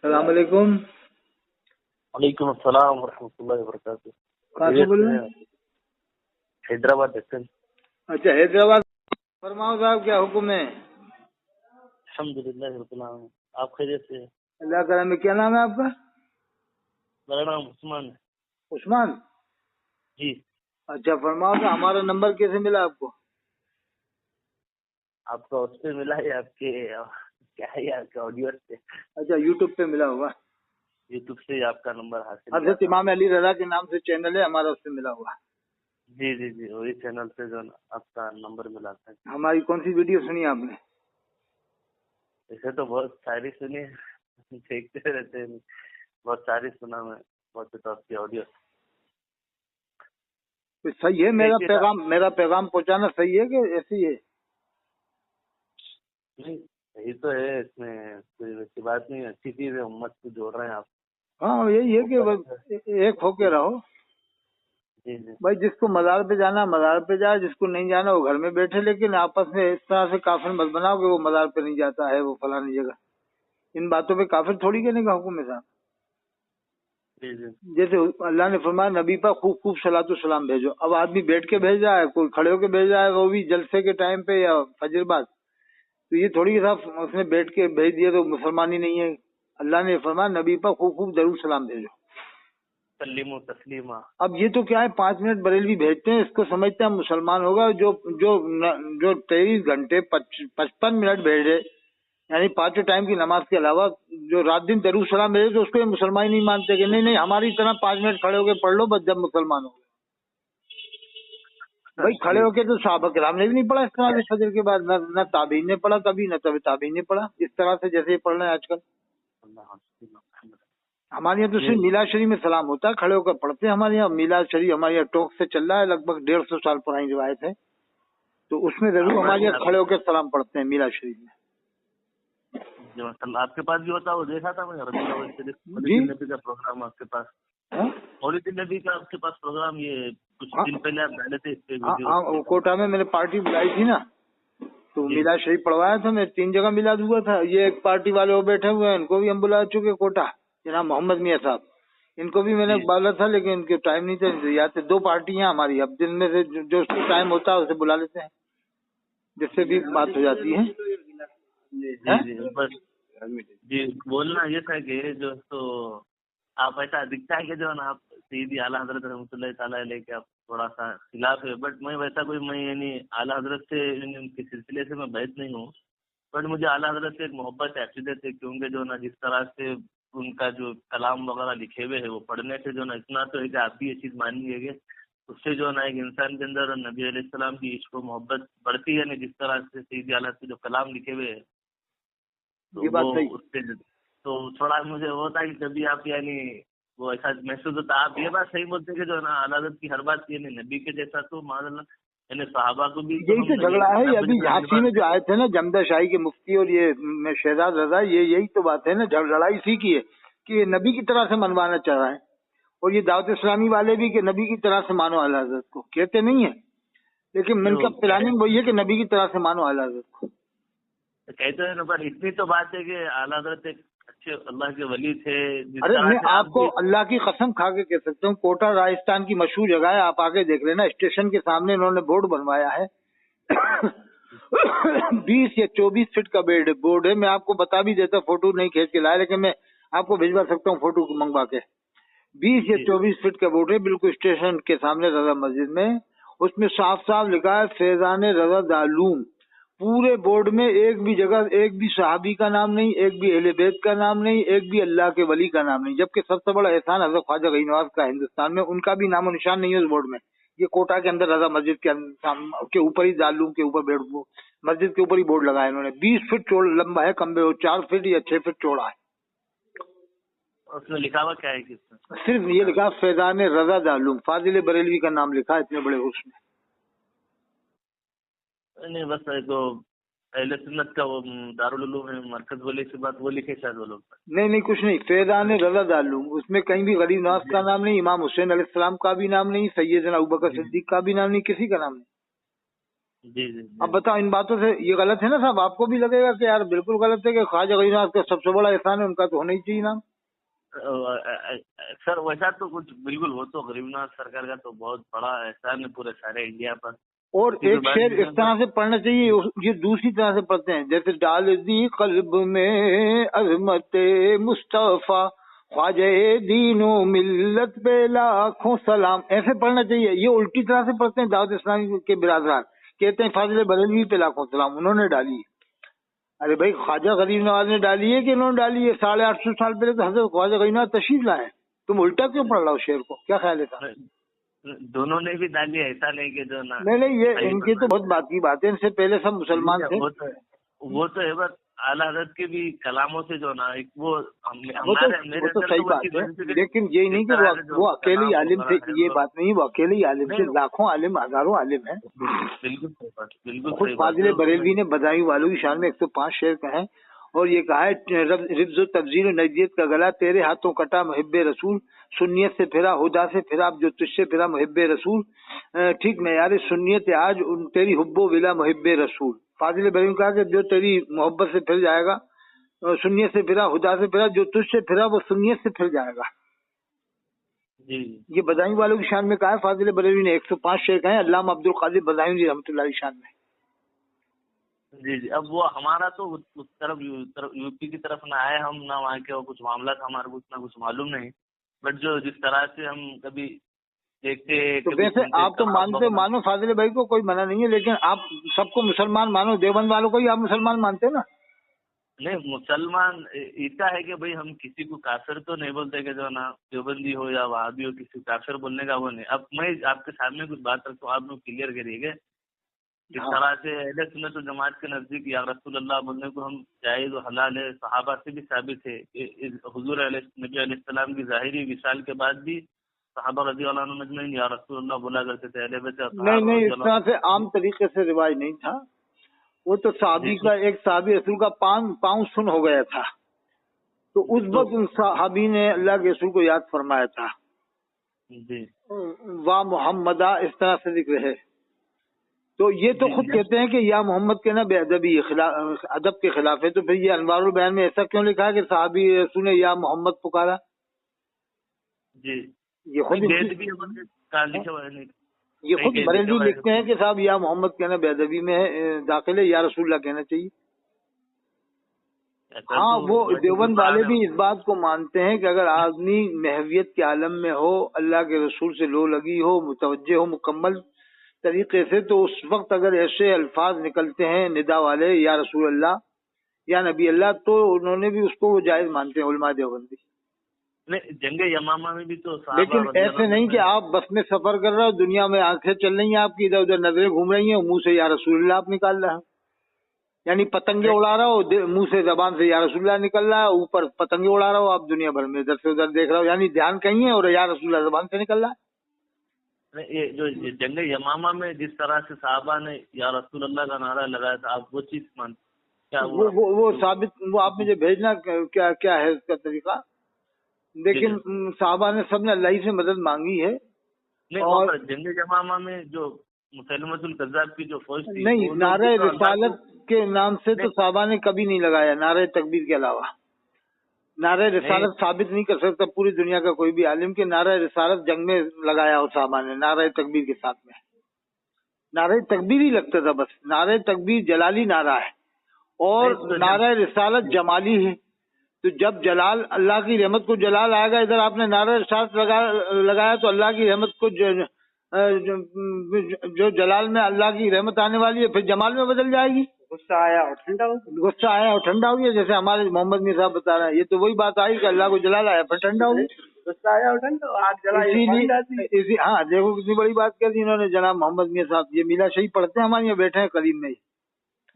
السلام علیکم. وعلیکم السلام ورحمۃ اللہ وبرکاتہ. کہاں سے بول رہے ہیں؟ حیدرآباد دکن. اچھا حیدرآباد. فرماؤ صاحب کیا حکم ہے؟ الحمد للہ رب العالمین. آپ خیریت سے؟ اللہ کرم. کیا نام ہے آپ کا؟ میرا نام عثمان ہے. عثمان. جی. اچھا فرماؤ کہ ہمارا نمبر کیسے ملا آپ کو؟ آپ کا اس پہ ملا ہے، آپ کے کیا ہے آپ کا آڈیو سے. اچھا یوٹیوب پہ ملا ہوگا. یوٹیوب سے آپ کا نمبر حاصل کیا حضرت تھا. امام علی رضا کے نام سے چینل ہے ہمارا، اس سے ملا ہوا. جی جی جی، وہی چینل سے جو آپ کا نمبر ملا تھا. ہماری کون سی ویڈیو سنی آپ نے؟ ایسے تو بہت ساری سنی، دیکھتے رہتے ہیں، بہت ساری سنا میں، بہت تو آپ کی آڈیو. صحیح ہے. میرا پیغام پہنچانا صحیح ہے کہ ایسے ہی ہے؟ نہیں یہی تو ہے، اس میں کوئی ویسی بات نہیں، اچھی چیز ہے، امت کو جوڑ رہے ہیں آپ. ہاں یہی ہے کہ بس ایک ہو کے رہو. جی جی. بھائی جس کو مزار پہ جانا مزار پہ جائے، جس کو نہیں جانا وہ گھر میں بیٹھے، لیکن آپس میں اس طرح سے کافر مت بناؤ کہ وہ مزار پہ نہیں جاتا ہے، وہ فلانی جگہ. ان باتوں پہ کافر تھوڑی کہنے کا حکم ہے صاحب. جی جی. جیسے اللہ نے فرمایا نبی پر خوب خوب صلاۃ السلام بھیجو. اب آدمی بیٹھ کے بھیج رہا ہے، کوئی کھڑے ہو کے بھیج رہا ہے، وہ بھی جلسے کے ٹائم پہ یا فجر بعد. تو یہ تھوڑی صاحب اس نے بیٹھ کے بھیج دیا تو مسلمان ہی نہیں ہے. اللہ نے فرمایا نبی پر خوب خوب ضرور سلام بھیجو. تسلیم و تسلیمہ. اب یہ تو کیا ہے، 5 منٹ بریلوی بھیجتے ہیں، اس کو سمجھتے ہیں مسلمان ہوگا. جو جو جو 23 گھنٹے 55 منٹ بھیجے، یعنی پانچوں ٹائم کی نماز کے علاوہ جو رات دن درود سلام بھیجے، تو اس کو یہ مسلمان ہی نہیں مانتے کہ نہیں ہماری طرح 5 منٹ کھڑے ہو کے پڑھ لو بس جب مسلمان ہو. بھائی کھڑے ہو کے تو صحابہ کرام نے بھی نہیں پڑھا اس طرح سے فجر کے بعد، نہ تابعین نے پڑھا کبھی، نہ تابعین نے پڑھا اس طرح سے جیسے یہ پڑھ رہے ہیں آج کل. ہمارے یہاں تو صرف میلاد شریف میں سلام ہوتا ہے، کھڑے ہو کر پڑھتے ہیں. ہمارے یہاں میلاد شریف ہمارے یہاں ٹوک سے چل رہا ہے، لگ بھگ 150 سال پرانی روایت ہے، تو اس میں ضرور ہمارے یہاں کھڑے ہو کر سلام پڑھتے ہیں میلاد شریف میں. جو آپ کے پاس بھی ہوتا ہے وہ دیکھا تھا میں، ربیع النبی کا پروگرام آپ کے پاس، مولد النبی کا آپ کے پاس پروگرام، یہ کچھ دن پہلے آپ ڈالے تھے اس پہ ویڈیو. ہاں کوٹا میں نے پارٹی بلائی تھی نا، تو میلاد شریف پڑھوایا تھا میں. 3 جگہ میلاد ہوا تھا. یہ ایک پارٹی والے وہ بیٹھے ہوئے ہیں، ان کو بھی ہم بلا چکے کوٹا، جناب محمد میاں صاحب. ان کو بھی میں نے بالا تھا لیکن ان کے ٹائم نہیں تھا. یا تو 2 پارٹیاں ہماری، اب دن میں سے جو ٹائم ہوتا ہے اسے بلا لیتے ہیں، جس سے بھی بات ہو جاتی ہے. جی بولنا یہ تھا کہ جو تو آپ ایسا دکھتا ہے کہ جو ہے نا آپ سیدھی اعلیٰ حضرت رحمۃ اللہ تعالیٰ علیہ کے آپ تھوڑا سا خلاف ہے، بٹ میں ویسا کوئی میں یعنی اعلیٰ حضرت سے ان کے سلسلے سے میں بحث نہیں ہوں، بٹ مجھے اعلیٰ حضرت سے ایک محبت ہے، عقیدت ہے، کیونکہ جو نا جس طرح سے ان کا جو کلام وغیرہ لکھے ہوئے ہیں وہ پڑھنے سے جو نا اتنا تو ہے کہ آپ بھی یہ چیز مانیں گے کہ اس سے جو نا ایک انسان کے اندر نبی علیہ السلام کی عشق و محبت بڑھتی ہے نا، جس طرح سے سیدھی اعلیٰ سے جو کلام لکھے ہوئے ہیں تو وہ اس سے تو تھوڑا مجھے ہوتا ہے کہ کبھی آپ یعنی وہ ایسا محسوس ہوتا. آپ یہ بات صحیح بولتے کہ جو ہے نا اعلیٰ حضرت کی ہر بات یعنی نبی کے جیسا تو معاذ اللہ یعنی صحابہ کو بھی یہی تو جھگڑا ہے. ابھی جھانسی میں جو آئے تھے نا جمدہ شاہی کے مفتی اور یہ شہزاد رضا، یہی تو بات ہے نا، لڑائی اسی کی ہے کہ یہ نبی کی طرح سے منوانا چاہ رہا ہے، اور یہ دعوت اسلامی والے بھی کہ نبی کی طرح سے مانو اعلیٰ حضرت کو، کہتے نہیں ہیں لیکن من کا پلاننگ وہی ہے کہ نبی کی طرح سے مانو اعلیٰ حضرت کو. کہتے ہیں نا، پر اتنی تو بات ہے کہ اعلیٰ حضرت ایک اچھے اللہ کے ولی تھے. ارے میں آپ کو اللہ کی قسم کھا کے کہہ سکتا ہوں، کوٹا راجستھان کی مشہور جگہ ہے، آپ آگے دیکھ لینا، اسٹیشن کے سامنے انہوں نے بورڈ بنوایا ہے. 20 یا 24 فٹ کا بورڈ ہے. میں آپ کو بتا بھی دیتا، فوٹو نہیں کھینچ کے لایا لیکن میں آپ کو بھجوا سکتا ہوں فوٹو منگوا کے. 20 یا 24 فٹ کا بورڈ ہے بالکل اسٹیشن کے سامنے رضا مسجد میں. اس میں صاف صاف لکھا ہے فیضان رضا دارالعلوم. پورے بورڈ میں ایک بھی جگہ ایک بھی صحابی کا نام نہیں، ایک بھی اہل بیت کا نام نہیں، ایک بھی اللہ کے ولی کا نام نہیں، جبکہ سب سے بڑا احسان حضرت خواجہ غنی نواز کا ہندوستان میں، ان کا بھی نام و نشان نہیں ہے اس بورڈ میں. یہ کوٹا کے اندر رضا مسجد کے اوپر ہی دارالعلوم کے اوپر مسجد کے اوپر ہی بورڈ لگایا انہوں نے. 20 فٹ لمبا ہے، کمبے 4 فٹ یا 6 فٹ چوڑا ہے. اس میں لکھا ہوا کیا ہے؟ صرف یہ لکھا فیضان رضا دارالعلوم، فاضل بریلوی کا نام لکھا ہے اتنے بڑے حسن میں. نہیں بس تو اہل سنت کا وہ دارالعلوم ہے مرکز والے سے بات وہ لکھے شاید وہ لوگ. نہیں کچھ نہیں، فیضان رضا دارالعلوم، اس میں کہیں بھی غریب نواز کا نام نہیں، امام حسین علیہ السلام کا بھی نام نہیں، سیدنا ابوبکر صدیق کا بھی نام نہیں، کسی کا نام نہیں. जी जी अब बताओ इन बातों से ये गलत है ना साहब? आपको भी लगेगा कि यार बिल्कुल गलत है कि ख्वाजा गरीबनाथ का सबसे बड़ा एहसान है, उनका तो होना ही चाहिए नाम। सर वैसा तो कुछ बिल्कुल, वो तो गरीबनाथ सरकार का तो बहुत बड़ा एहसान है पूरे सारे इंडिया पर। और किसी एक बात शेर नहीं इस है तरह सर। से पढ़ना चाहिए, ये दूसरी तरह से पढ़ते हैं, जैसे डाल दी कल्ब में अजमत मुस्तफा ख्वाजा दीनो मिल्लत पे लाखों सलाम, ऐसे पढ़ना चाहिए। ये उल्टी तरह से पढ़ते हैं दाऊद इस्लामी के बिरादरान, कहते हैं फाजिल बरेलवी पे लाखों सलाम, उन्होंने डाली है। अरे भाई ख्वाजा गरीब नवाज ने डाली है कि उन्होंने डाली है? 850 साल पहले तो हजरत ख्वाजा गरीब नवाज तशरीफ लाए। तुम उल्टा क्यों पढ़ रहा हो शेर को? क्या ख्याल है साहब? दोनों ने भी डाली है, ऐसा नहीं कि जो ना नहीं ये सही इनकी तो बहुत बात की बात है, इनसे पहले सब मुसलमान थे। वो तो है, बस आला हज़रत के भी कलामों से जो ना एक वो वो मेरे तो अंदर सही तो बात वो है, चीज़ लेकिन यही नहीं कि वो अकेले ही आलिम थे, ये बात नहीं, वो अकेले ही आलिम थे, नहीं, लाखों आलिम हजारों आलिम हैं। बिल्कुल सही बात, बिल्कुल खुद सही बात फाजिल है बरेलवी उसमें। ने बदायूं वालों की शान में 105 शेर कहे हैं, और ये कहा है रिब्ज़ तब्जील नजदियत का गला तेरे हाथों कटा मुहिब्बे रसूल, सुन्नियत से फिरा हुदा से फिरा अब जो तुझसे फिरा मुहिब्बे रसूल, ठीक मेयारे सुन्नियत आज उन तेरी हुब्बो विला मुहिब्बे रसूल। फाजिल बरेलवी ने कहा कि जो तेरी मोहब्बत से फिर जाएगा, सुन्नियत से फिरा हुदा से फिरा, जो तुझसे फिरा वो सुन्नियत से फिर जाएगा। जी ये बदायूं वालों की शान में कहा है फाजिल बरेलवी ने, 105 शेर कहे हैं अल्लामा अब्दुल कादिर बदायूं जी रहमतुल्लाह की शान में। जी जी। अब वो हमारा तो उस तरफ यूपी की तरफ ना आए हम, ना वहाँ के कुछ मामला था हमारे को उतना कुछ मालूम नहीं, बट जो जिस तरह से हम कभी देखते तो कभी वैसे सुनते आप तो मानते वगैरह। मानो फाजिल भाई को, कोई मना नहीं है, लेकिन आप सबको मुसलमान मानो, देवबंद वालों को ही आप मुसलमान मानते हैं ना? नहीं, मुसलमान ऐसा है कि भाई हम किसी को काफिर तो नहीं बोलते कि जो ना देवबंदी हो या वहाबी हो, किसी को काफिर बोलने का वो नहीं। अब मैं आपके सामने कुछ बात रखता हूँ, आप लोग क्लियर करिएगा। जिस हाँ तरह से अहले सुन्नत वल जमात के नजदीक या रसूल अल्लाह बोलने को हम जायज़ और हलाल है, सहाबा से भी साबित है। हुजूर नबी अलैहिस्सलाम की ज़ाहिरी विसाल के बाद भी सहाबा रज़ी अल्लाह अन्हुम अजमईन या रसूल अल्लाह बोला करते थे। अहले बैत नहीं अतहार नहीं, रज़ी इस अल्लाह तरह से अन्हुम। आम तरीके से रिवाज नहीं था। वो तो जी साहबी का, एक साहबी रसूल का पाँव सुन हो गया था, तो उस तो वक्त उन साहबी ने अल्लाह के रसूल को याद फरमाया था, जी वाह मोहम्मदा, इस तरह से जिक्र है। तो ये तो जी खुद जी कहते हैं कि या मोहम्मद के ना बेअदबी अदब के खिलाफ है, तो फिर ये अनवारुल बयान में ऐसा क्यों लिखा है कि साहबी रसूल ने या मोहम्मद पुकारा? जी। ये खुद वेद भी कहाँ लिखा हुआ है? नहीं, ये कहीं खुद कहीं लिखा बरेलवी हुआ है। लिखते हैं कि साहब या मोहम्मद कहना बेअदबी में दाखिल है, या रसूलुल्लाह कहना चाहिए। ऐसा हाँ, तो वो वैसे तो देवबंद वाले कुरान भी इस बात को मानते हैं कि अगर आदमी महवियत के आलम में हो, अल्लाह के रसूल से लो लगी हो, मुतवज्जे हो मुकम्मल तरीके से, तो उस वक्त अगर ऐसे अल्फाज निकलते हैं निदा वाले, या रसूल अल्लाह या नबी अल्लाह, तो उन्होंने भी उसको वो जायज मानते हैं उलमा देवबंदी। नहीं, जंग यमामा में भी तो सहाबा लेकिन रज़ी ऐसे अल्लाह नहीं कि अन्हुम। आप बस में सफर कर रहे हो, दुनिया में आंखें चल रही हैं आपकी, इधर उधर नजरें घूम रही हैं, मुंह से या रसूलुल्लाह आप निकाल रहे हो, यानी पतंगे उड़ा रहा हो, मुंह से जबान से या रसूलुल्लाह निकल रहा है, ऊपर पतंगे उड़ा रहा हो आप दुनिया भर में, इधर से उधर देख रहा हो, यानी ध्यान कहीं है और या रसूलुल्लाह जबान से निकल रहा है। ये जो जंग यमामा में जिस तरह से साहबा ने या रसूल अल्लाह का नारा लगाया था, आप वो चीज मान क्या वो वो साबित, वो आप मुझे भेजना क्या क्या है उसका तरीका। लेकिन साहबा ने सबने अल्लाह ही से मदद मांगी है। नहीं, और वहाँ पर जंग यमामा में जो मुसलमतुल कज़्ज़ाब की जो फौज थी, नहीं, वो लोग भी नारे तो अल्लाह को। रिसालत के नाम से तो नहीं साहबा ने कभी नहीं लगाया, नारे तकबीर के अलावा। नारे नहीं रिसालत साबित नहीं कर सकता पूरी दुनिया का कोई भी आलिम के नारे रिसालत जंग में लगाया हो साहबा ने, नारे तकबीर के साथ में। नारे तकबीर ही लगता था बस, नारे तकबीर जलाली नारा है, और नहीं, तो नारा रिसालत जमाली है। तो जब जलाल, अल्लाह की रहमत को जलाल आएगा, इधर आपने नारा रिसालत लगाया तो अल्लाह की रहमत को जो जलाल में अल्लाह की रहमत आने वाली है, फिर जमाल में बदल जाएगी। गुस्सा आया और ठंडा हो गया, गुस्सा आया और ठंडा हो गया, जैसे हमारे मोहम्मद मीर साहब बता रहे हैं, ये तो वही बात आई कि अल्लाह को जलाल आया फिर ठंडा हो गया, गुस्सा आया और ठंडा, आग जलाई। हाँ, देखो कितनी बड़ी बात कर दी इन्होंने जनाब मोहम्मद मीर साहब, ये मीला शही पढ़ते हैं हमारे यहाँ, बैठे हैं करीब में ही।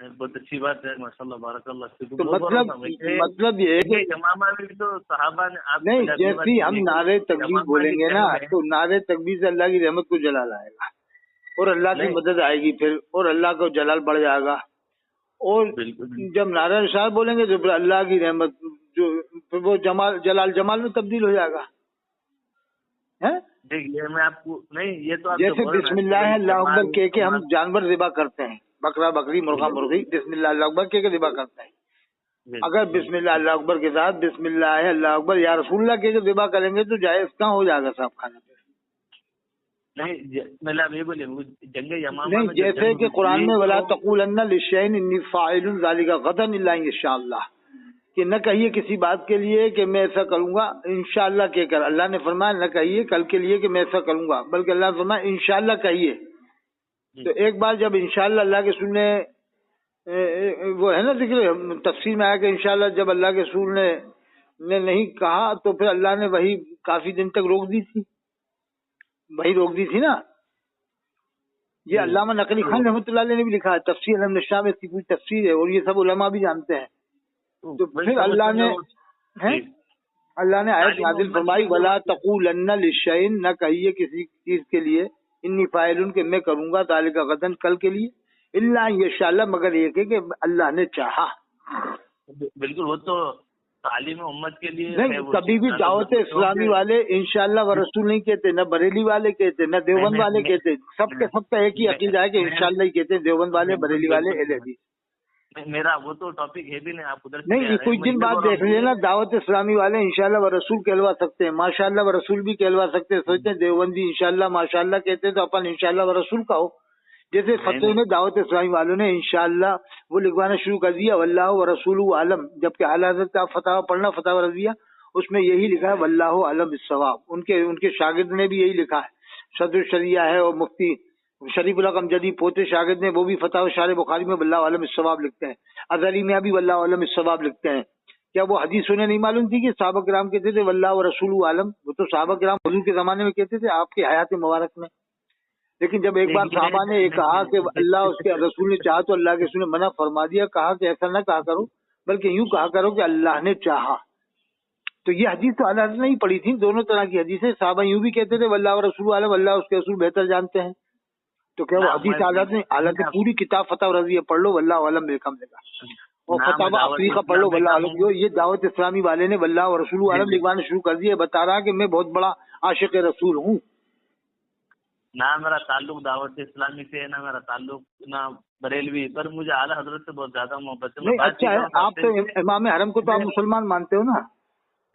बहुत अच्छी बात है, माशाल्लाह बारकल्लाह। तो मतलब ये है कि यमामा में भी तो सहाबा ने आप नहीं, जैसी हम नारे तकबीर बोलेंगे ना, तो नारे तकबीर से अल्लाह की रहमत को जलाल आएगा, और अल्लाह की मदद आएगी फिर, और अल्लाह का जलाल बढ़ जाएगा। और जब नारा रिसालत बोलेंगे तो फिर अल्लाह की रहमत जो, फिर वो जमाल जलाल जमाल में तब्दील हो जाएगा, है। देखिए मैं आपको नहीं, ये तो आप जैसे बिस्मिल्लाह अल्लाह अकबर कह के हम जानवर ज़िबा करते हैं, बकरा बकरी मुर्गा मुर्गी, बिस्मिल्लाह अल्लाह अकबर कह के ज़िबा करते हैं। अगर बिस्मिल्लाह अल्लाह अकबर के साथ बिस्मिल्लाह अल्लाह अकबर या रसूलुल्लाह कह के ज़िबा करेंगे तो जायज़ कहाँ हो जाएगा साहब खाना पे? नहीं मतलब ये बोलिए जंगे यमामा नहीं, में जैसे कि कुरान में वला तक़ूलन्ना लिशैइन इन्नी फ़ाइलुन ज़ालिका गदन इल्ला इंशाअल्लाह, कि न कहिए किसी बात के लिए कि मैं ऐसा करूंगा इंशाअल्लाह कह कर। अल्लाह ने फरमाया न कहिए कल के लिए कि मैं ऐसा करूंगा, बल्कि अल्लाह ने फरमाया इंशाअल्लाह कहिए। तो एक बार जब इंशाअल्लाह अल्लाह के रसूल ने वो है ना जिक्र तफसीर में आया कि इंशाअल्लाह जब अल्लाह के रसूल ने नहीं कहा तो फिर अल्लाह ने वही काफी दिन तक रोक दी थी, वही रोक दी थी ना। ये अल्लामा नकली खान रहमतुल्लाह अलैह ने भी लिखा है, तफसीर अल-नशा में इसकी पूरी तफसीर है और ये सब उलमा भी जानते हैं। तो फिर अल्लाह ने आयत नाज़िल फरमाई वला तक़ूलन्ना लिशैइन, न कहिए किसी चीज के लिए इन्नी फ़ाइलुन के मैं करूंगा ज़ालिका गदन कल के लिए, इल्ला इंशाअल्लाह मगर ये कि अल्लाह ने चाहा। बिल्कुल वो तो तालीम उम्मत के लिए नहीं, कभी भी दावत इस्लामी वाले इंशाअल्लाह व रसूल नहीं कहते, न बरेली वाले कहते, न देवबंद वाले कहते, सबका एक ही अकीदा है कि इंशाअल्लाह ही कहते हैं, देवबंद वाले बरेली वाले अहले हदीस। मेरा वो तो टॉपिक है भी नहीं, आप उधर नहीं, कुछ दिन बाद देख लेना दावत इस्लामी वाले इंशाअल्लाह व रसूल कहलवा सकते हैं, माशाअल्लाह व रसूल भी कहलवा सकते हैं। सोचते हैं देवबंदी इंशाअल्लाह माशाअल्लाह कहते हैं तो अपन इंशाअल्लाह व रसूल का हो। जैसे फतवे में दावत इस्लामी वालों ने इंशाअल्लाह वो लिखवाना शुरू कर दिया वल्लाहु व रसूलुहु आलम, जबकि आला हज़रत का फतवा पढ़ना फतवा रज़िया उसमें यही लिखा है वल्लाहु आलम बिस्सवाब। उनके शागिर्द ने भी यही लिखा है, सदर शरिया है और मुफ्ती शरीफुल हक अमजदी पोते शागिर्द ने वो भी फतवा शार बुखारी में वल्लाहु आलम बिस्सवाब लिखते हैं। अज़हरी में भी वल्लाहु आलम बिस्सवाब लिखते हैं। क्या वो हदीस उन्हें नहीं मालूम थी कि सहाबा किराम कहते थे वल्लाहु व रसूलुहु आलम? वो तो सहाबा किराम हुजूर के जमाने में कहते थे, आपकी हयात मुबारक में। लेकिन जब एक बार साहबा ने कहा कि अल्लाह उसके रसूल ने चाहा तो अल्लाह के रसूल ने मना फरमा दिया, कहा कि ऐसा न कहा करो बल्कि यूं कहा करो कि अल्लाह ने चाहा। तो ये हदीस तो अल्लाह ने नहीं पढ़ी थी, दोनों तरह की हदीसें। साहबा यूं भी कहते थे वल्लाह व रसूल आलम, अल्लाह उसके रसूल बेहतर जानते हैं। तो क्या वो हदीस हालांकि पूरी किताब फतवा रज़िया पढ़ लो वल्लाहु आलम बेकम लेगा, और फतवा अफ्रीका पढ़ लो वल्लाहु आलम। जो ये दावत इस्लामी वाले ने वल्लाह व रसूलुहु आलम लिखवाना शुरू कर दिया, बता रहा कि मैं बहुत बड़ा आशिक रसूल हूँ। ना मेरा ताल्लुक दावत इस्लामी से है, ना मेरा ताल्लुक ना बरेलवी, पर मुझे आला हजरत से बहुत ज्यादा मोहब्बत है। नहीं अच्छा है, आप तो इमाम हरम को तो आप मुसलमान मानते हो ना?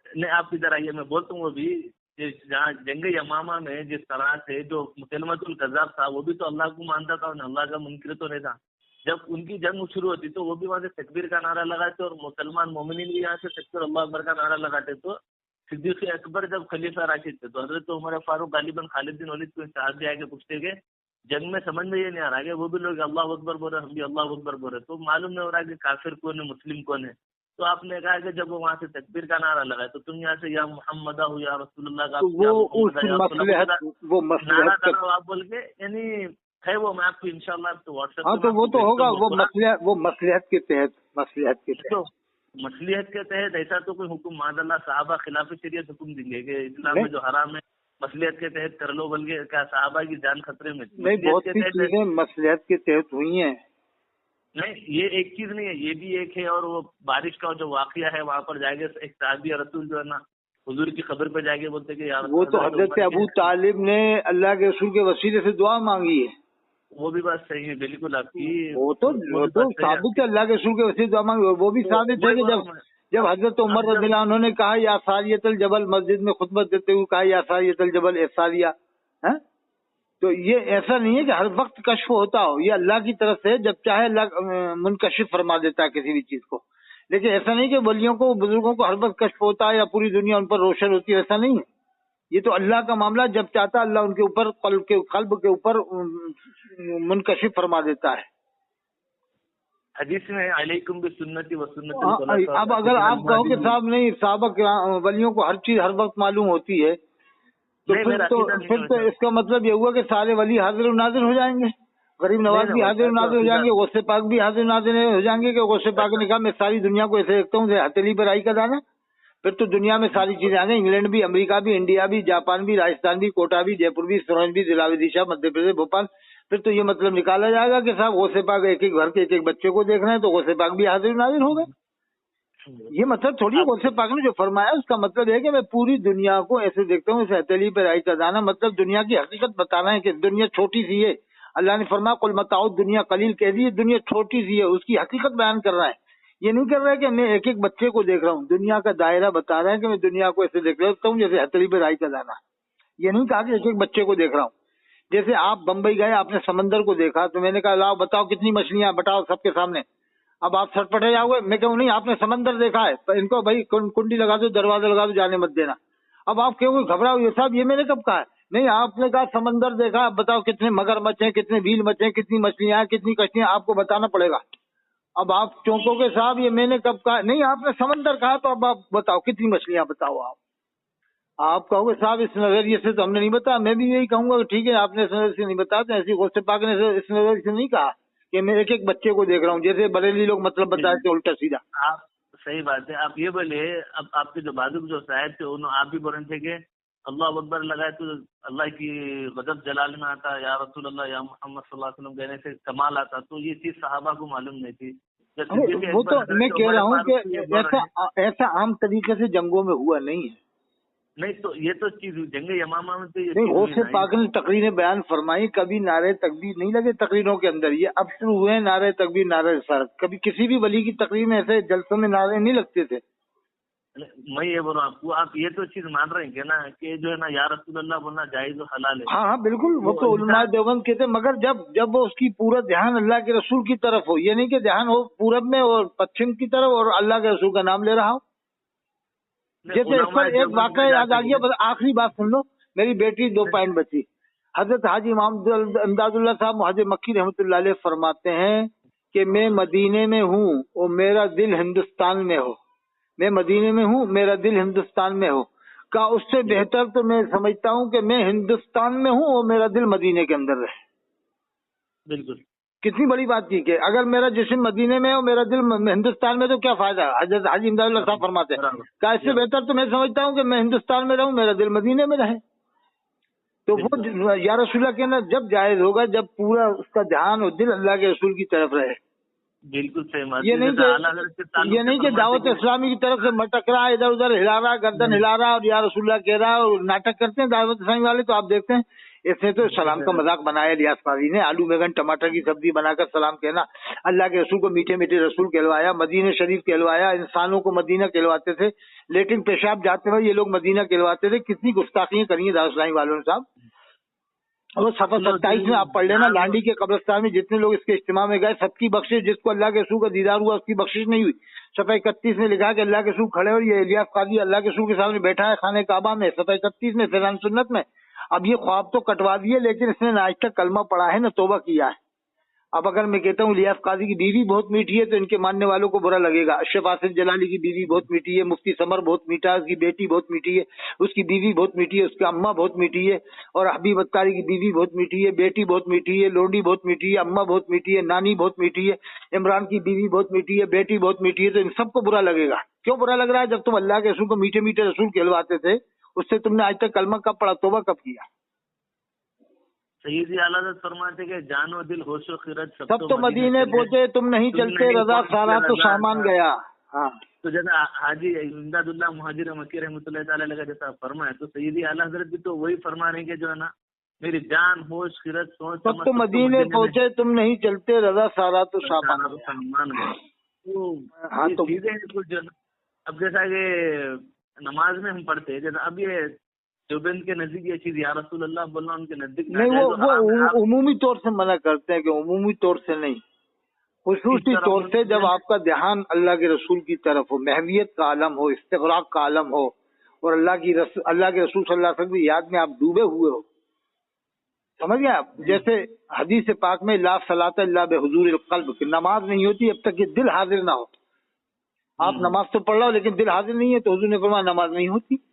नहीं, आप इधर आइए, मैं बोलता हूँ। वो भी जहाँ जंगे यमामा में जिस तरह से जो मुसलमतुल कज़्ज़ाब था वो भी तो अल्लाह को मानता था, अल्लाह का मुनकिर तो नहीं था। जब उनकी जंग शुरू होती तो वो भी वहाँ से तकबीर का नारा लगाते और मुसलमान मोमिनीन भी यहाँ से तकबीर अल्लाह अकबर का नारा लगाते। तो सिद्दीक़ अकबर जब खलीफा राशिद थे तो हजरत उमर फारूक गालिबन खालिद बिन वलीद को साहब आके पूछते के जंग में समझ में ये नहीं आ रहा है, वो भी लोग अल्लाह अकबर बोल रहे, हम भी अल्लाह अकबर बोल रहे, तो मालूम नहीं हो रहा कि काफिर कौन है मुस्लिम कौन है। तो आपने कहा कि जब वो वहाँ से तकबीर का नारा लगाए तो तुम यहाँ से या मोहम्मद या रसूलुल्लाह का वो नारा करो आप बोल के, यानी है वो। मैं आपको इंशाल्लाह तो व्हाट्सएप, हाँ तो वो तो होगा, वो मसलिहत के तहत मसलियत के तहत ऐसा तो कोई हुक्म मादल्ला साहबा खिलाफ शरीयत हुक्म देंगे कि इस्लाम में जो हराम है मसलियत के तहत कर लो, बल्कि क्या साहबा की जान खतरे में? नहीं, बहुत सी चीजें मसलियत के तहत हुई हैं। नहीं, ये एक चीज नहीं है, ये भी एक है। और वो बारिश का जो वाकया है वहाँ पर जाएंगे एक साहबी रसूल जो है ना हुजूर की खबर पे जाके बोलते कि यार वो तो हजरत अबू तालिब ने अल्लाह के रसूल के वसीले से दुआ मांगी है। वो भी बात सही है बिल्कुल आपकी। वो तो साबित है, अल्लाह के रसूल के वसीले दुआ मांगी। वो भी साबित है कि जब हजरत उमर रज़ियल्लाहु अन्हु ने कहा या सारियतल जबल, मस्जिद में खुतबा देते हुए कहा या सारियतल जबल ए सारिया है, तो ये ऐसा नहीं है कि हर वक्त कश्फ होता हो, ये अल्लाह की तरफ से जब चाहे अल्लाह मुनकशिफ फरमा देता है किसी भी चीज को। लेकिन ऐसा नहीं कि वलियों को बुजुर्गों को हर वक्त कश्फ होता है या पूरी दुनिया उन पर रोशन होती है, ऐसा नहीं है। ये तो अल्लाह का मामला, जब चाहता अल्लाह उनके ऊपर कल्ब के ऊपर मुनकशिफ फरमा देता है। हदीस में अलैकुम बिसुन्नती व सुन्नती। अब अगर आप कहो कि साहब नहीं साहबा वलियों को हर चीज हर वक्त मालूम होती है तो फिर तो इसका मतलब ये हुआ कि सारे वली हाजिर नाजिर हो जाएंगे, गरीब नवाज भी हाजिर नाजिर हो जाएंगे, गौसे पाक भी हाजिर नाजिर हो जाएंगे कि गौसे पाक ने कहा मैं सारी दुनिया को ऐसे देखता हूँ हथेली पर आई का दाना। फिर तो दुनिया में सारी चीजें आ गई, इंग्लैंड भी, अमेरिका भी, इंडिया भी, जापान भी, राजस्थान भी, कोटा भी, जयपुर भी, सिरोंज भी, जिला विदिशा, मध्य प्रदेश, भोपाल। फिर तो ये मतलब निकाला जाएगा कि साहब गौसे पाक एक एक घर के एक एक बच्चे को देखना है तो गौसे पाक भी हाजिर नाजिर हो गए। ये मतलब थोड़ी है गौसे पाक ने जो फरमाया उसका मतलब है कि मैं पूरी दुनिया को ऐसे देखता हूँ, इस हथेली पर राई का दाना, मतलब दुनिया की हकीकत बताना है कि दुनिया छोटी सी है। अल्लाह ने फरमाया कुल मताओ दुनिया कलील, कह दी दुनिया छोटी सी है, उसकी हकीकत बयान कर रहा है। ये नहीं कर रहा है कि मैं एक एक बच्चे को देख रहा हूँ, दुनिया का दायरा बता रहा है कि मैं दुनिया को ऐसे देख रहा हूँ जैसे हथेली पर राई का दाना। ये नहीं कहा कि एक एक बच्चे को देख रहा हूँ। जैसे आप बम्बई गए, आपने समंदर को देखा, तो मैंने कहा लाओ बताओ कितनी मछलियां, बताओ सबके सामने। अब आप सटपटे जाओगे, मैं कहूँ नहीं आपने समंदर देखा है, तो इनको भाई कुंडी लगा दो, दरवाजा लगा दो, जाने मत देना। अब आप कहोगे घबराओ ये साहब, ये मैंने कब कहा है? नहीं, आपने कहा समंदर देखा, अब बताओ कितने मगरमच्छ हैं, कितने व्हील मच्छे हैं, कितनी मछलियां हैं, कितनी कश्तियां, आपको बताना पड़ेगा। अब आप चौंकोगे साहब ये मैंने कब कहा? नहीं, आपने समंदर कहा, तो अब आप बताओ कितनी मछलियां, बताओ आप कहोगे साहब इस नजरिए से तो हमने नहीं बताया। मैं भी यही कहूंगा, ठीक है आपने इस नजर से नहीं बताया, तो ऐसी गौसे पाक ने इस नजर से नहीं कहा कि मैं एक एक बच्चे को देख रहा हूँ, जैसे बरेली लोग मतलब बताते उल्टा सीधा। आप सही बात है, आप ये बोले। अब आपके जो बाजुक जो साहब थे उन्होंने आप भी बोल रहे थे कि अल्लाह अकबर लगाए तो अल्लाह की गजब जलाल में आता, या रसूल अल्लाह या मोहम्मद सल्लल्लाहु अलैहि वसल्लम कहने से कमाल आता। तो ये चीज सहाबा को मालूम नहीं थी। वो तो मैं कह रहा हूँ कि ऐसा आम तरीके से जंगों में हुआ नहीं है। नहीं तो ये तो चीज जंग यमामा में तो ये नहीं, गौसे पाक ने तकरीरें बयान फरमाई, कभी नारे तकबीर नहीं लगे तकरीरों के अंदर। ये अब शुरू हुए नारे तकबीर, नारे रिसालत। कभी किसी भी वली की तकरीर में ऐसे जलसों में नारे नहीं लगते थे। मैं ये बोल रहा हूँ आपको, आप ये तो चीज मान रहे हैं ना कि जो है ना या रसूल अल्लाह बोलना जायज और हलाल है। हाँ बिल्कुल, वो तो उलमा देवबंद कहते, मगर जब वो उसकी पूरा ध्यान अल्लाह के रसूल की तरफ हो, ये नहीं कि ध्यान हो पूरब में और पश्चिम की तरफ और अल्लाह के रसूल का नाम ले रहा हो। जैसे इस पर एक वाक़या याद आ गया, आखिरी बात सुन लो। मेरी बेटी 2 पॉइंट बची। हजरत हाजी मोहम्मद अमदादुल्लाह साहब मुहाजिर मक्की रहमतुल्लाह अलैह फरमाते हैं कि मैं मदीने में हूँ और मेरा दिल हिंदुस्तान में हो। मैं मदीने में हूँ, मेरा दिल हिंदुस्तान में हो का उससे बेहतर तो मैं समझता हूँ कि मैं हिंदुस्तान में हूँ और मेरा दिल मदीने के अंदर रहे। बिल्कुल, कितनी बड़ी बात की कि अगर मेरा जिस्म मदीने में हो, मेरा दिल हिंदुस्तान में, तो क्या फायदा। हजरत हाजी इमदादुल्लाह साहब फरमाते हैं क्या इससे बेहतर तो मैं समझता हूँ कि मैं हिंदुस्तान में रहूं, मेरा दिल मदीने में रहे। तो वो या रसूलुल्लाह के ना जब जायज होगा, जब पूरा उसका ध्यान और दिल अल्लाह के रसूल की तरफ रहे। बिल्कुल सही। ये नहीं कि दावत इस्लामी की तरफ से मटक रहा है, इधर उधर हिला रहा, गर्दन हिला रहा और या रसूलुल्लाह कह रहा है और नाटक करते हैं दावत इस्लामी वाले। तो आप देखते हैं इसने तो सलाम का मजाक बनाया इलियास काजी ने, आलू बैगन टमाटर की सब्जी बनाकर सलाम कहना। अल्लाह के रसूल को मीठे मीठे रसूल कहलवाया, मदीने शरीफ कहलवाया, इंसानों को मदीना कहलवाते थे, लेकिन पेशाब जाते हुए ये लोग मदीना कहलवाते थे। कितनी गुस्ताखियां करी है दावत इस्लामी वालों ने साहब। और सफर 27 में आप पढ़ लेना, लांडी के कब्रिस्तान में जितने लोग इसके इज्तिमा में गए सबकी बख्शिश, जिसको अल्लाह के रसूल का दीदार हुआ उसकी बख्शिश नहीं हुई। सफा 31 में लिखा कि अल्लाह के रसूल खड़े और ये इलियास काजी अल्लाह के रसूल के सामने बैठा है खाने काबा में, सफा 31 में फैजान सुन्नत में। अब ये ख्वाब तो कटवा दिए, लेकिन इसने ना आज तक कलमा पढ़ा है, ना तौबा किया है। अब अगर मैं कहता हूँ इलियास काजी की बीवी बहुत मीठी है तो इनके मानने वालों को बुरा लगेगा। अशरफ आसिफ जलाली की बीवी बहुत मीठी है, मुफ्ती समर बहुत मीठा है, उसकी बेटी बहुत मीठी है, उसकी बीवी बहुत मीठी है, उसकी अम्मा बहुत मीठी है, और हबीब अत्तारी की बीवी बहुत मीठी है, बेटी बहुत मीठी है, लोडी बहुत मीठी है, अम्मा बहुत मीठी है, नानी बहुत मीठी है, इमरान की बीवी बहुत मीठी है, बेटी बहुत मीठी है। तो इन सबको बुरा लगेगा। क्यों बुरा लग रहा है? जब तुम अल्लाह के रसूल को मीठे मीठे रसूल कहलवाते थे, उससे तुमने आज तक कलमा कब पढ़ा, तौबा कब किया? सैयदी आला हज़रत फरमाते कि जानो दिल होशो खिरत सब तो मदीने पहुंचे, तुम नहीं चलते रजा सारा तो सामान गया। हाँ, तो जैसा हाजी इमदादुल्लाह मुहाजिर मक्की रहमतुल्लाह ताला अलैह का जैसा फरमाया, तो सैयदी आला हज़रत भी तो वही फरमा रहे हैं कि जो है ना मेरी जान होश खिरत सोच सब तो मदीने पहुंचे, तुम नहीं चलते रजा सारा तो सामान गया। तो हाँ, तो चीजें कुछ जो अब जैसा कि नमाज में हम पढ़ते हैं, जैसा अब ये देवबंद के नजदीक ये चीज या रसूल अल्लाह बोलना उनके नजदीक नहीं, वो उमूमी तौर से मना करते हैं कि उमूमी तौर से नहीं, खुसूसी तौर से जब आपका ध्यान अल्लाह के रसूल की तरफ हो, महवियत का आलम हो, इस्तिग़राक़ का आलम हो, और अल्लाह के रसूल सल्लल्लाहु अलैहि वसल्लम की याद में आप डूबे हुए हो। समझ गए आप? जैसे हदीस पाक में ला सलात इल्ला बिहुज़ूरिल क़ल्ब, कि नमाज नहीं होती अब तक कि दिल हाजिर ना हो। आप नमाज तो पढ़ रहे हो लेकिन दिल हाजिर नहीं है, तो हुजूर ने फरमाया नमाज नहीं होती।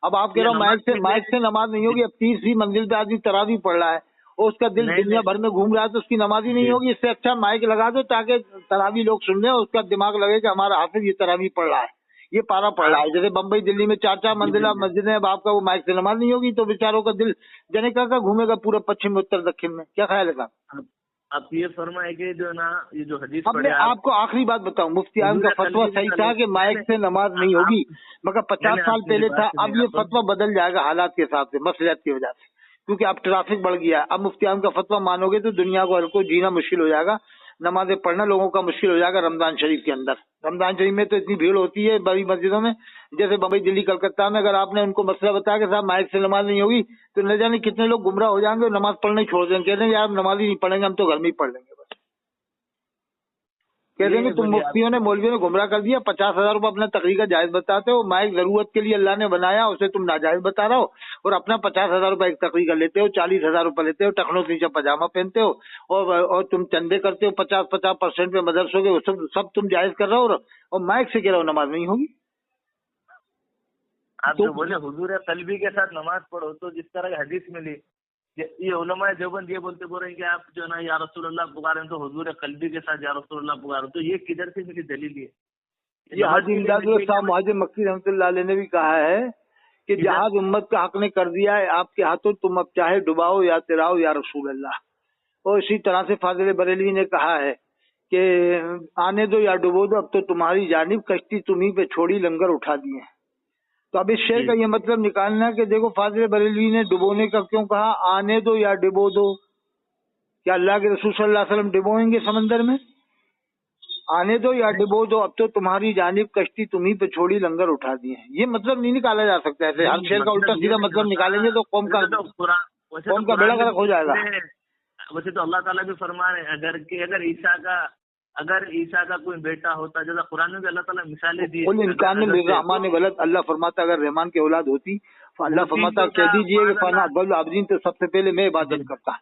अब आप कह रहे हो माइक से नमाज नहीं होगी। अब 30वीं मंजिल पे आदमी तरावी पढ़ रहा है और उसका दिल दुनिया भर में घूम रहा है, तो उसकी नमाज ही नहीं होगी। इससे अच्छा माइक लगा दो ताकि तरावी लोग सुन लें और उसका दिमाग लगे कि हमारा हाफिज ये तरावी पढ़ रहा है, ये पारा पढ़ रहा है। जैसे बम्बई दिल्ली में 4-4 मंजिला मस्जिद है, अब आपका वो माइक से नमाज नहीं होगी तो बेचारों का दिल जने का घूमेगा पूरा पश्चिम उत्तर दक्षिण में। क्या ख्याल है साहब? आप ये फरमाए कि जो ना ये जो हदीस अब मैं आपको आखिरी बात बताऊं, मुफ्ती आजम का फतवा सही था कि माइक से नमाज नहीं होगी, मगर 50 साल पहले था। अब ये फतवा बदल जाएगा हालात के हिसाब से, मसलियत की वजह से, क्योंकि अब ट्रैफिक बढ़ गया। अब मुफ्ती आजम का फतवा मानोगे तो दुनिया को जीना मुश्किल हो जाएगा, नमाजें पढ़ना लोगों का मुश्किल हो जाएगा रमजान शरीफ के अंदर। रमजान शरीफ में तो इतनी भीड़ होती है बड़ी मस्जिदों में, जैसे बम्बई, दिल्ली, कलकत्ता में। अगर आपने उनको मसला बताया कि साहब माइक से नमाज नहीं होगी, तो न जाने कितने लोग गुमराह हो जाएंगे और नमाज पढ़ना ही छोड़ देंगे, कहते हैं यार नमाज ही नहीं पढ़ेंगे, हम तो घर में ही पढ़ लेंगे बस। कह देंगे तुम मुफ्तियों ने, मौलवियों ने गुमराह कर दिया, 50,000 रुपये अपना तकरीका जायज बताते हो, माइक जरूरत के लिए अल्लाह ने बनाया, उसे तुम नाजायज बता रहे हो, और अपना 50,000 रुपये एक तकरीका लेते हो, 40,000 रुपये लेते हो, टखनों से नीचे पजामा पहनते हो, और तुम चंदे करते हो 50% पे मदरसों के, सब तुम जायज कर रहे हो, और माइक से कह रहे हो नमाज नहीं होगी। आप जो बोले हुजूर कल्बी के साथ नमाज पढ़ो, तो जिस तरह की हदीस मिली, ये उलमा देवबंद ये बोलते बोल रहे हैं कि आप जो ना या रसूल अल्लाह पुकारें तो हुजूर कल्बी के साथ या रसूल अल्लाह पुकारो, तो ये किधर से मिली दलील? ये हाजी इमदादुल साहब मुहाजिर मक्की रहमतुल्लाह अलैह ने भी कहा है कि जहाज उम्मत का हक ने कर दिया है आपके हाथों, तुम अब चाहे डुबाओ या तिराओ या रसूल अल्लाह। और इसी तरह से फाजिल बरेलवी ने कहा है कि आने दो या डुबो दो, अब तो तुम्हारी जानिब कश्ती तुम्ही पे छोड़ी, लंगर उठा दिए। तो अब इस शेर का ये मतलब निकालना कि देखो फाजिल बरेलवी ने डुबोने का क्यों कहा, आने दो या डुबो दो। क्या अल्लाह के रसूल सल्लल्लाहु अलैहि वसल्लम डुबोएंगे समंदर में? आने दो या डुबो दो, अब तो तुम्हारी जानिब कश्ती तुम्ही पे छोड़ी, लंगर उठा दिए। ये मतलब नहीं निकाला जा सकता ऐसे, हर शेर का उल्टा सीधा मतलब निकालेंगे तो कौम का बेड़ा गर्क हो जाएगा। वैसे तो अल्लाह ताला भी फरमा रहे हैं अगर ईसा का कोई बेटा होता, जैसा कुरान में भी अल्लाह ताला मिसालें दी, रहमान गलत, अल्लाह फरमाता अगर रहमान की औलाद होती, अल्लाह फरमाता कह दीजिए कि फना अब्दुल आबदीन, तो सबसे पहले मैं इबादत करता।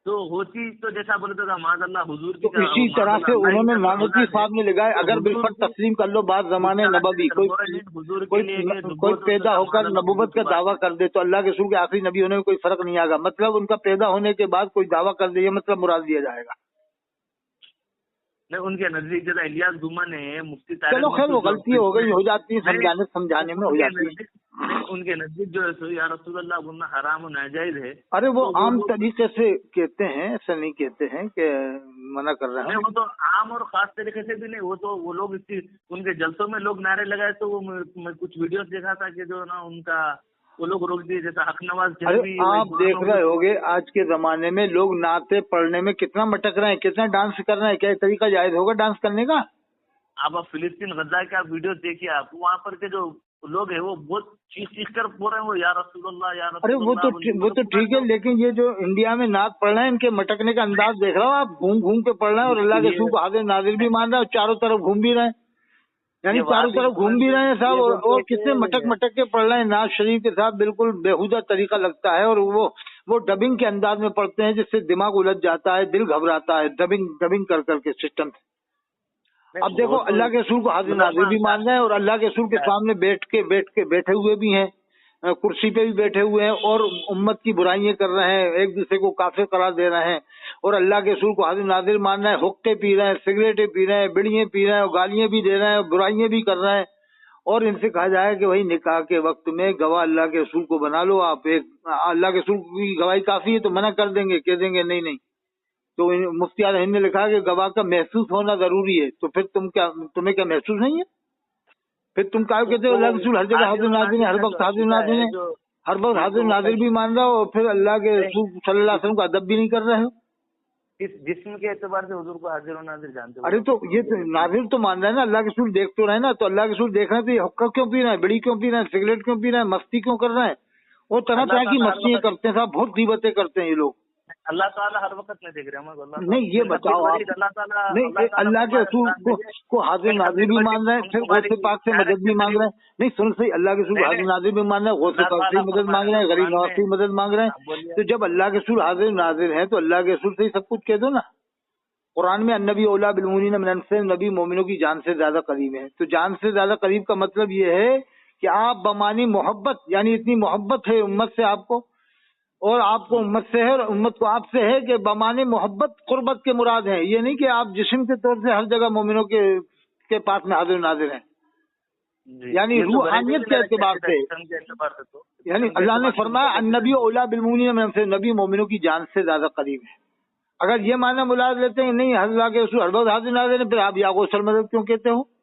तो होती तो जैसा बोले तो माज़अल्लाह हुजूर की, तो इसी तरह से उन्होंने नानवी साहब ने लगाए, अगर बिल्कुल तस्लीम कर लो बात ज़माने नबवी, कोई पैदा होकर नबूवत का दावा कर दे तो अल्लाह के रसूल के आखिरी नबी होने में कोई फर्क नहीं आएगा, मतलब उनका पैदा होने के बाद कोई दावा कर दे, ये मतलब मुराद दिया जाएगा। नहीं, उनके नजदीक जैसा इलियास दुमा ने मुफ्ती, चलो खैर वो गलती हो गई, हो जाती है, समझाने में हो जाती है। उनके नजदीक जो है या रसूलुल्लाह बोलना हराम और नाजायज है। अरे वो आम तरीके से कहते हैं, ऐसा नहीं कहते हैं कि मना कर रहे हैं। वो तो आम और खास तरीके से भी नहीं, वो लोग उनके जलसों में लोग नारे लगाए, तो वो मैं कुछ वीडियोस देखा था कि जो ना उनका वो लोग रोक दिए, जैसा हक नवाज। अरे आप देख रहे होगे आज के जमाने में लोग नाते पढ़ने में कितना मटक रहे हैं, कितना डांस कर रहे हैं, क्या तरीका जायज होगा डांस करने का? आप फिलिस्तीन गजा के आप वीडियो देखिए, आप वहाँ पर के जो लोग हैं वो बहुत चीख कर बोल रहे हैं, वो या रसूलुल्लाह या रसूलुल्लाह। अरे वो तो ठीक है, लेकिन ये जो इंडिया में नात पढ़ रहे हैं, इनके मटकने का अंदाज देख रहा हो आप, घूम घूम के पढ़ रहे हैं और अल्लाह के रसूल को हाजिर नाजिर भी मान रहे हैं और चारों तरफ घूम भी रहे हैं, यानी चारों तरफ घूम भी रहे हैं साहब, और कितने मटक के पढ़ रहे हैं नाज शरीफ के साथ, बिल्कुल बेहुदा तरीका लगता है। और वो डबिंग के अंदाज में पढ़ते हैं जिससे दिमाग उलझ जाता है, दिल घबराता है, डबिंग कर करके सिस्टम से। अब देखो अल्लाह के रसूल को हाजिर नाजिर भी मान रहे हैं और अल्लाह के रसूल के सामने बैठे हुए भी हैं, कुर्सी पे भी बैठे हुए हैं और उम्मत की बुराइयां कर रहे हैं, एक दूसरे को काफिर करार दे रहे हैं, और अल्लाह के रसूल को हाजिर नाजिर मान रहे हैं, हुक्के पी रहे हैं, सिगरेटें पी रहे हैं, बीड़ियां पी रहे हैं, गालियां भी दे रहे हैं, बुराइयां भी कर रहे हैं। और इनसे कहा जाए कि वही निकाह के वक्त में गवाह अल्लाह के रसूल को बना लो आप, एक अल्लाह के रसूल की गवाही काफी है, तो मना कर देंगे, कह देंगे नहीं। तो मुफ्ती आज़म हिंद ने लिखा कि गवाह का महसूस होना जरूरी है, तो फिर तुम्हें क्या महसूस नहीं है? फिर तुम क्या कहते हो अल्लाह के रसूल हर जगह हाजिर नाजिर है, हर वक्त हाजिर नाजिर है, हर वक्त हाजिर नाजिर भी मान रहे हो, और फिर अल्लाह के रसूल सल्लल्लाहु अलैहि वसल्लम का अदब भी नहीं कर रहे हो। इस जिस्म के एतबार से हुजूर को हाजिर और नाजिर जानते हो? अरे तो ये तो नाजिर तो मान रहे हैं ना, अल्लाह के रसूल देख तो रहे ना, तो अल्लाह के रसूल देख रहे हैं तो ये हुक्का क्यों पी रहे हैं, बीड़ी क्यों पी रहे हैं, सिगरेट क्यों पी रहे हैं, मस्ती क्यों कर रहे हैं, और तरह तरह की मस्तियां करते हैं साहब, बहुत गीबतें करते हैं ये लोग। अल्लाह ताला हर वक्त नहीं देख रहे हैं। नहीं ये बताओ आप, नहीं अल्लाह के रसूल को हाजिर नाजिर भी मान रहे हैं, फिर गौसे पाक से मदद भी मांग रहे हैं, नहीं सुन सही, अल्लाह के रसूल हाजिर नाजिर भी मान रहे हैं, गौसे पाक से मदद मांग रहे हैं, गरीब नवाज से मदद मांग रहे हैं। तो जब अल्लाह के रसूल हाजिर नाजिर हैं तो अल्लाह के रसूल से ही सब कुछ कह दो ना। कुरान में अन्नबी औला बिल मुमिनीन मिन अनफुसिहिम, नबी मोमिनों की जान से ज्यादा करीब है। तो जान से ज्यादा करीब का मतलब ये है कि आप बमानी मोहब्बत, यानी इतनी मोहब्बत है उम्मत से आपको, और आपको उम्मत से है और उम्मत को आपसे है कि बमाने मोहब्बत कुर्बत के मुराद है, ये नहीं कि आप जिस्म के तौर से हर जगह मोमिनों के पास में हाजिर नाजिर हैं, यानी रूहानियत के एतबार से। यानी अल्लाह ने फरमाया अन्नबी औला बिल मुमिनीन मिन अनफुसिहिम, नबी मोमिनों की जान से ज्यादा करीब है। اگر یہ معنی مراد لیتے ہیں نہیں حضرت کے رسول ہر وقت حاضر ناظر ہیں، پھر آپ یا کو اصل مدد کیوں کہتے ہو؟